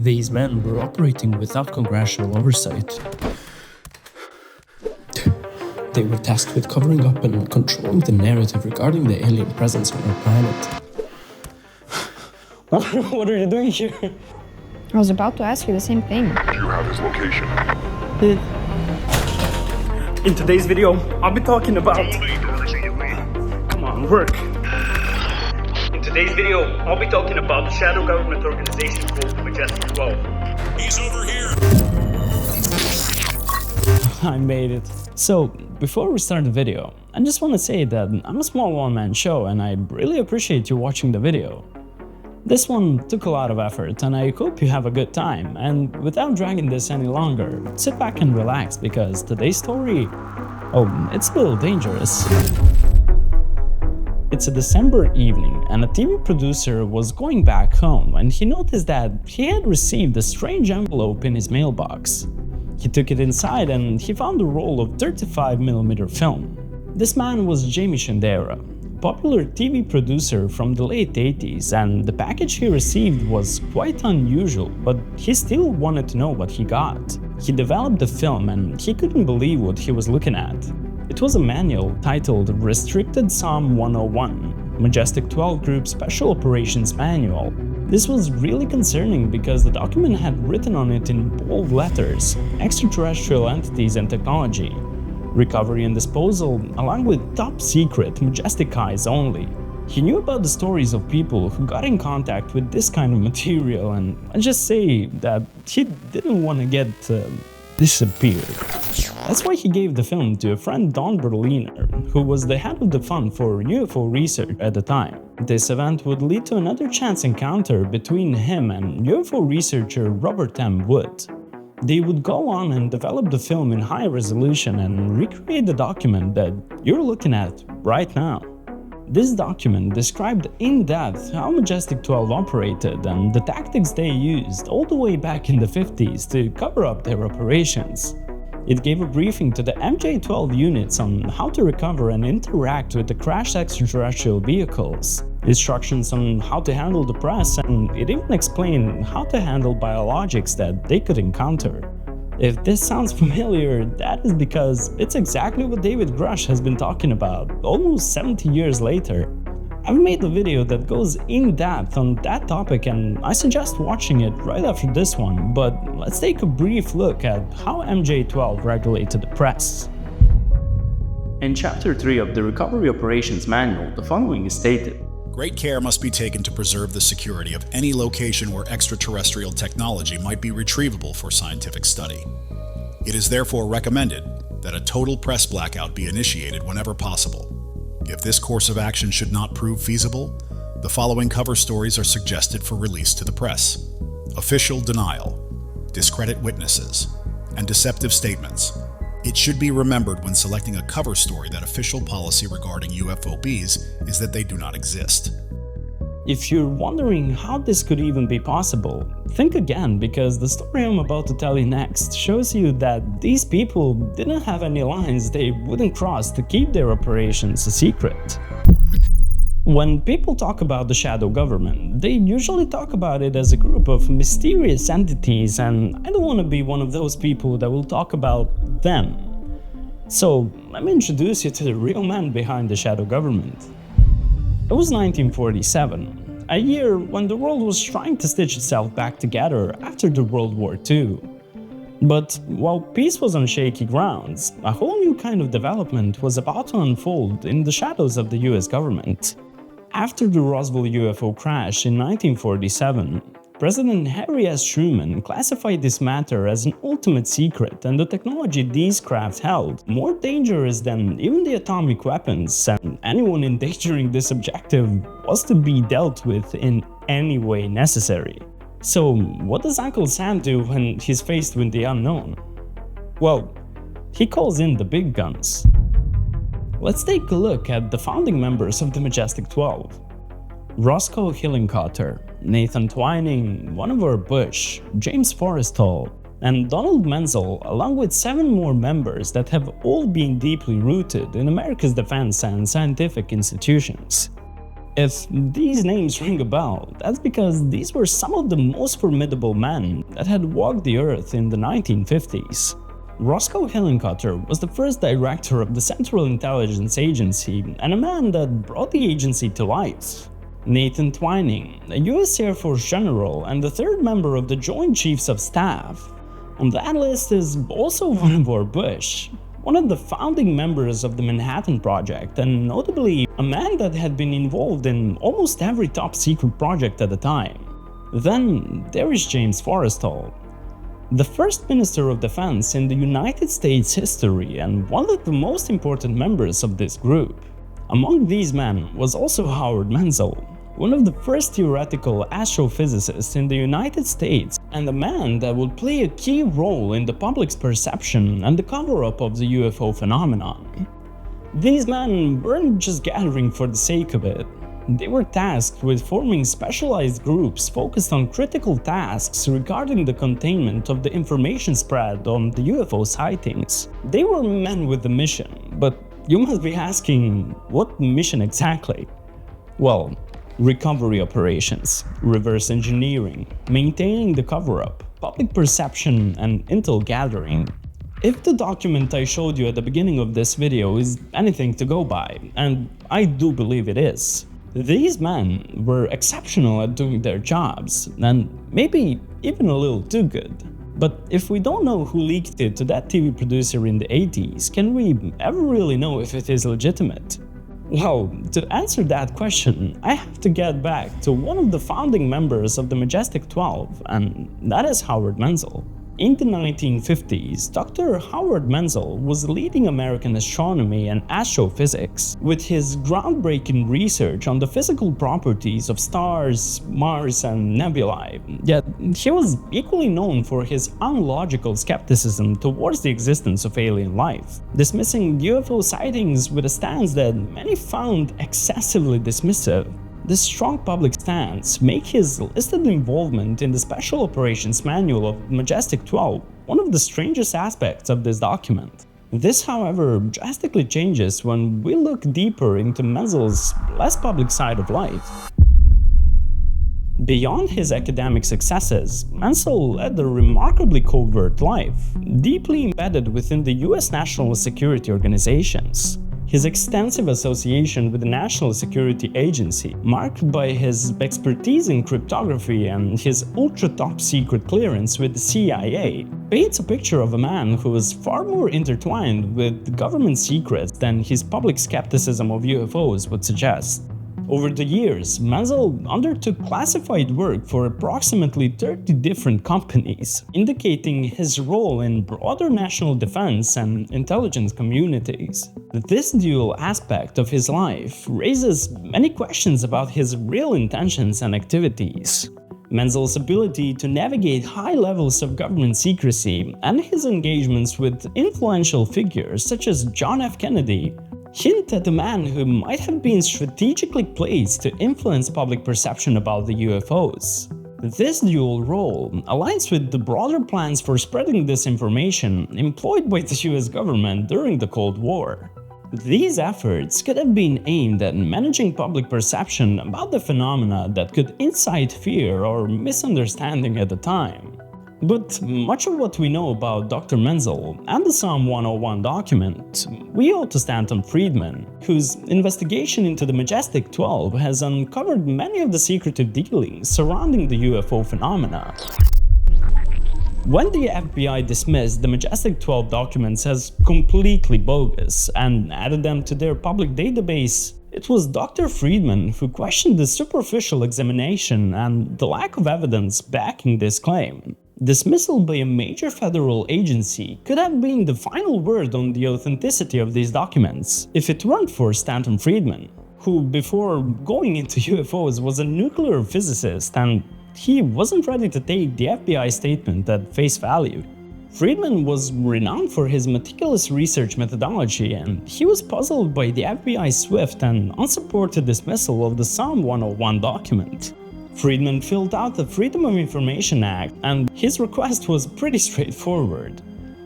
These men were operating without congressional oversight. They were tasked with covering up and controlling the narrative regarding the alien presence on our planet. What are you doing here? I was about to ask you the same thing. Do you have his location? In today's video, I'll be talking about... Come on, work. In today's video, I'll be talking about the shadow government organization called the MAJESTIC 12. He's over here! I made it. So, before we start the video, I just want to say that I'm a small one-man show and I really appreciate you watching the video. This one took a lot of effort and I hope you have a good time, and without dragging this any longer, sit back and relax because today's story, it's a little dangerous. It's a December evening and a TV producer was going back home when he noticed that he had received a strange envelope in his mailbox. He took it inside and he found a roll of 35mm film. This man was Jamie Shandera, popular TV producer from the late 80s, and the package he received was quite unusual, but he still wanted to know what he got. He developed the film and he couldn't believe what he was looking at. It was a manual titled Restricted SOM 101, MAJESTIC 12 Group Special Operations Manual. This was really concerning because the document had written on it in bold letters, extraterrestrial entities and technology, recovery and disposal, along with top secret, MAJESTIC eyes only. He knew about the stories of people who got in contact with this kind of material, and I just say that he didn't want to get disappeared. That's why he gave the film to a friend, Don Berliner, who was the head of the fund for UFO research at the time. This event would lead to another chance encounter between him and UFO researcher Robert M. Wood. They would go on and develop the film in high resolution and recreate the document that you're looking at right now. This document described in depth how MAJESTIC 12 operated and the tactics they used all the way back in the 50s to cover up their operations. It gave a briefing to the MJ-12 units on how to recover and interact with the crashed extraterrestrial vehicles, instructions on how to handle the press, and it even explained how to handle biologics that they could encounter. If this sounds familiar, that is because it's exactly what David Grusch has been talking about almost 70 years later. I've made a video that goes in depth on that topic and I suggest watching it right after this one, but let's take a brief look at how MJ-12 regulated the press. In Chapter 3 of the Recovery Operations Manual, the following is stated. Great care must be taken to preserve the security of any location where extraterrestrial technology might be retrievable for scientific study. It is therefore recommended that a total press blackout be initiated whenever possible. If this course of action should not prove feasible, the following cover stories are suggested for release to the press: official denial, discredit witnesses, and deceptive statements. It should be remembered when selecting a cover story that official policy regarding UFOBs is that they do not exist. If you're wondering how this could even be possible, think again, because the story I'm about to tell you next shows you that these people didn't have any lines they wouldn't cross to keep their operations a secret. When people talk about the shadow government, they usually talk about it as a group of mysterious entities, and I don't want to be one of those people that will talk about them. So let me introduce you to the real man behind the shadow government. It was 1947, a year when the world was trying to stitch itself back together after the World War II. But while peace was on shaky grounds, a whole new kind of development was about to unfold in the shadows of the US government. After the Roswell UFO crash in 1947, President Harry S. Truman classified this matter as an ultimate secret, and the technology these craft held more dangerous than even the atomic weapons, and anyone endangering this objective was to be dealt with in any way necessary. So what does Uncle Sam do when he's faced with the unknown? Well, he calls in the big guns. Let's take a look at the founding members of the MAJESTIC 12. Roscoe Hillenkotter, Nathan Twining, Vannevar Bush, James Forrestal, and Donald Menzel, along with 7 more members that have all been deeply rooted in America's defense and scientific institutions. If these names ring a bell, that's because these were some of the most formidable men that had walked the earth in the 1950s. Roscoe Hillenkotter was the first director of the Central Intelligence Agency and a man that brought the agency to life. Nathan Twining, a US Air Force general and the third member of the Joint Chiefs of Staff. On that list is also Vannevar Bush, one of the founding members of the Manhattan Project and notably a man that had been involved in almost every top secret project at the time. Then there is James Forrestal, the first Minister of Defense in the United States history and one of the most important members of this group. Among these men was also Howard Menzel, one of the first theoretical astrophysicists in the United States and a man that would play a key role in the public's perception and the cover-up of the UFO phenomenon. These men weren't just gathering for the sake of it. They were tasked with forming specialized groups focused on critical tasks regarding the containment of the information spread on the UFO sightings. They were men with a mission, but you must be asking, what mission exactly? Well, recovery operations, reverse engineering, maintaining the cover-up, public perception, and intel gathering. If the document I showed you at the beginning of this video is anything to go by, and I do believe it is, these men were exceptional at doing their jobs, and maybe even a little too good. But if we don't know who leaked it to that TV producer in the 80s, can we ever really know if it is legitimate? Well, to answer that question, I have to get back to one of the founding members of the MAJESTIC 12, and that is Howard Menzel. In the 1950s, Dr. Howard Menzel was leading American astronomy and astrophysics with his groundbreaking research on the physical properties of stars, Mars, and nebulae. Yet, he was equally known for his unlogical skepticism towards the existence of alien life, dismissing UFO sightings with a stance that many found excessively dismissive. This strong public stance make his listed involvement in the Special Operations Manual of MAJESTIC 12 one of the strangest aspects of this document. This, however, drastically changes when we look deeper into Menzel's less public side of life. Beyond his academic successes, Menzel led a remarkably covert life, deeply embedded within the US national security organizations. His extensive association with the National Security Agency, marked by his expertise in cryptography and his ultra-top secret clearance with the CIA, paints a picture of a man who is far more intertwined with government secrets than his public skepticism of UFOs would suggest. Over the years, Menzel undertook classified work for approximately 30 different companies, indicating his role in broader national defense and intelligence communities. This dual aspect of his life raises many questions about his real intentions and activities. Menzel's ability to navigate high levels of government secrecy and his engagements with influential figures such as John F. Kennedy hint at a man who might have been strategically placed to influence public perception about the UFOs. This dual role aligns with the broader plans for spreading disinformation employed by the US government during the Cold War. These efforts could have been aimed at managing public perception about the phenomena that could incite fear or misunderstanding at the time. But much of what we know about Dr. Menzel and the Psalm 101 document we owe to Stanton Friedman, whose investigation into the MAJESTIC 12 has uncovered many of the secretive dealings surrounding the UFO phenomena. When the FBI dismissed the MAJESTIC 12 documents as completely bogus and added them to their public database, it was Dr. Friedman who questioned the superficial examination and the lack of evidence backing this claim. Dismissal by a major federal agency could have been the final word on the authenticity of these documents if it weren't for Stanton Friedman, who before going into UFOs was a nuclear physicist and he wasn't ready to take the FBI statement at face value. Friedman was renowned for his meticulous research methodology, and he was puzzled by the FBI's swift and unsupported dismissal of the Psalm 101 document. Friedman filled out the Freedom of Information Act, and his request was pretty straightforward.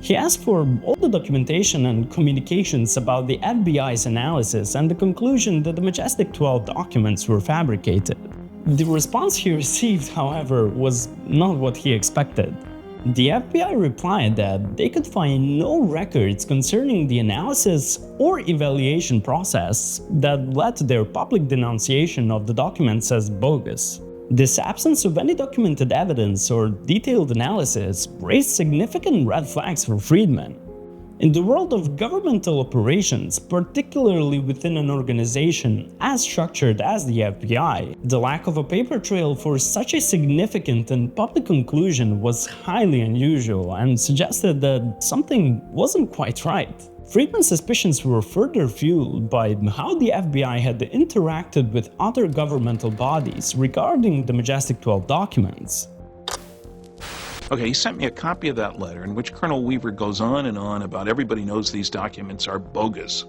He asked for all the documentation and communications about the FBI's analysis and the conclusion that the MAJESTIC 12 documents were fabricated. The response he received, however, was not what he expected. The FBI replied that they could find no records concerning the analysis or evaluation process that led to their public denunciation of the documents as bogus. This absence of any documented evidence or detailed analysis raised significant red flags for Friedman. In the world of governmental operations, particularly within an organization as structured as the FBI, the lack of a paper trail for such a significant and public conclusion was highly unusual and suggested that something wasn't quite right. Friedman's suspicions were further fueled by how the FBI had interacted with other governmental bodies regarding the MAJESTIC 12 documents. Okay, he sent me a copy of that letter in which Colonel Weaver goes on and on about everybody knows these documents are bogus.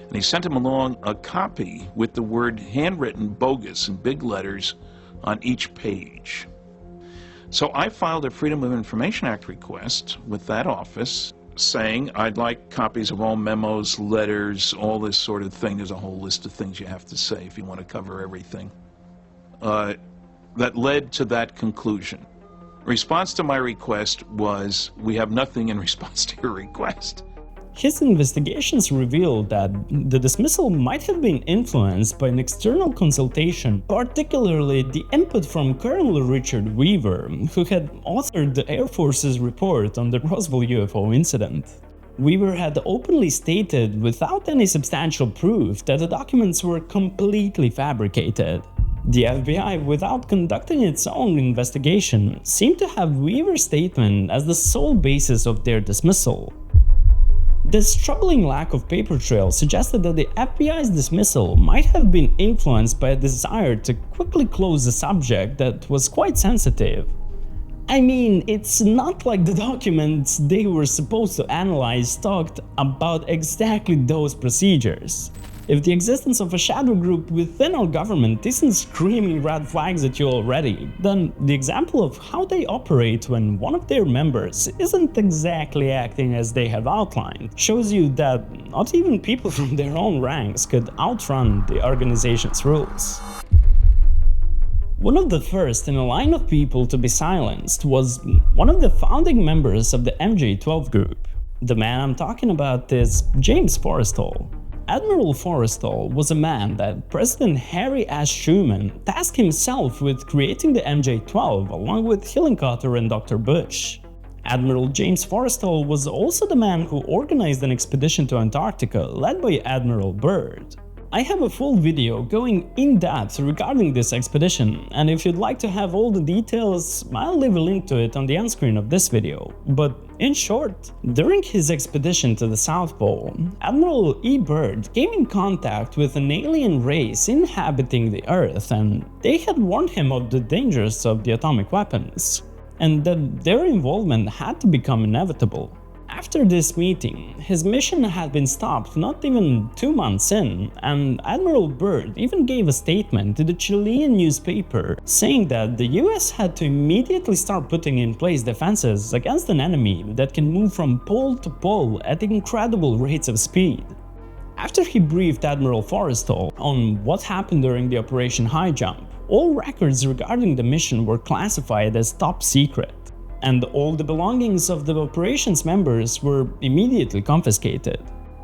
And he sent him along a copy with the word handwritten bogus in big letters on each page. So I filed a Freedom of Information Act request with that office saying I'd like copies of all memos, letters, all this sort of thing. There's a whole list of things you have to say if you want to cover everything. That led to that conclusion. Response to my request was, we have nothing in response to your request. His investigations revealed that the dismissal might have been influenced by an external consultation, particularly the input from Colonel Richard Weaver, who had authored the Air Force's report on the Roswell UFO incident. Weaver had openly stated, without any substantial proof, that the documents were completely fabricated. The FBI, without conducting its own investigation, seemed to have Weaver's statement as the sole basis of their dismissal. This troubling lack of paper trail suggested that the FBI's dismissal might have been influenced by a desire to quickly close a subject that was quite sensitive. I mean, it's not like the documents they were supposed to analyze talked about exactly those procedures. If the existence of a shadow group within our government isn't screaming red flags at you already, then the example of how they operate when one of their members isn't exactly acting as they have outlined shows you that not even people from their own ranks could outrun the organization's rules. One of the first in a line of people to be silenced was one of the founding members of the MJ-12 group. The man I'm talking about is James Forrestal. Admiral Forrestal was a man that President Harry S. Truman tasked himself with creating the MJ-12 along with Hillenkotter and Dr. Bush. Admiral James Forrestal was also the man who organized an expedition to Antarctica led by Admiral Byrd. I have a full video going in depth regarding this expedition, and if you'd like to have all the details, I'll leave a link to it on the end screen of this video. But in short, during his expedition to the South Pole, Admiral E. Byrd came in contact with an alien race inhabiting the Earth, and they had warned him of the dangers of the atomic weapons, and that their involvement had to become inevitable. After this meeting, his mission had been stopped not even 2 months in, and Admiral Byrd even gave a statement to the Chilean newspaper saying that the US had to immediately start putting in place defenses against an enemy that can move from pole to pole at incredible rates of speed. After he briefed Admiral Forrestal on what happened during the Operation Highjump, all records regarding the mission were classified as top secret, and all the belongings of the operations members were immediately confiscated.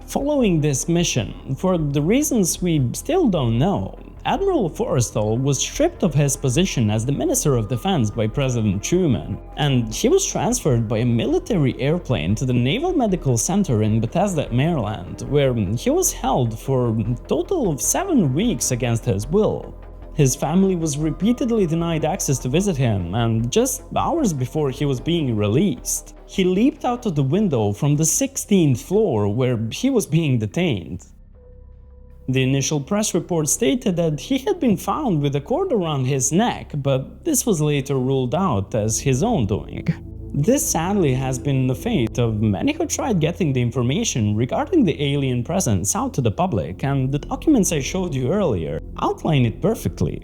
Following this mission, for the reasons we still don't know, Admiral Forrestal was stripped of his position as the Minister of Defense by President Truman, and he was transferred by a military airplane to the Naval Medical Center in Bethesda, Maryland, where he was held for a total of 7 weeks against his will. His family was repeatedly denied access to visit him, and just hours before he was being released, he leaped out of the window from the 16th floor where he was being detained. The initial press report stated that he had been found with a cord around his neck, but this was later ruled out as his own doing. This sadly has been the fate of many who tried getting the information regarding the alien presence out to the public, and the documents I showed you earlier outline it perfectly.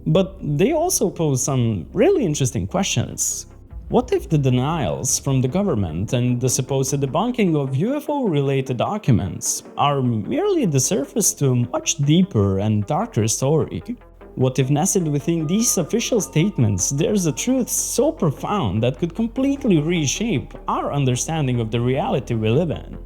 But they also pose some really interesting questions. What if the denials from the government and the supposed debunking of UFO-related documents are merely the surface to a much deeper and darker story? What if nestled within these official statements there's a truth so profound that could completely reshape our understanding of the reality we live in?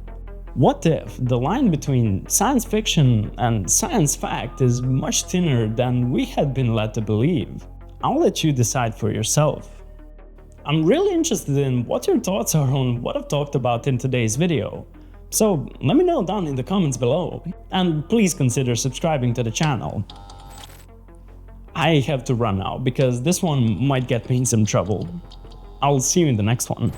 What if the line between science fiction and science fact is much thinner than we had been led to believe? I'll let you decide for yourself. I'm really interested in what your thoughts are on what I've talked about in today's video, so let me know down in the comments below, and please consider subscribing to the channel. I have to run now because this one might get me in some trouble. I'll see you in the next one.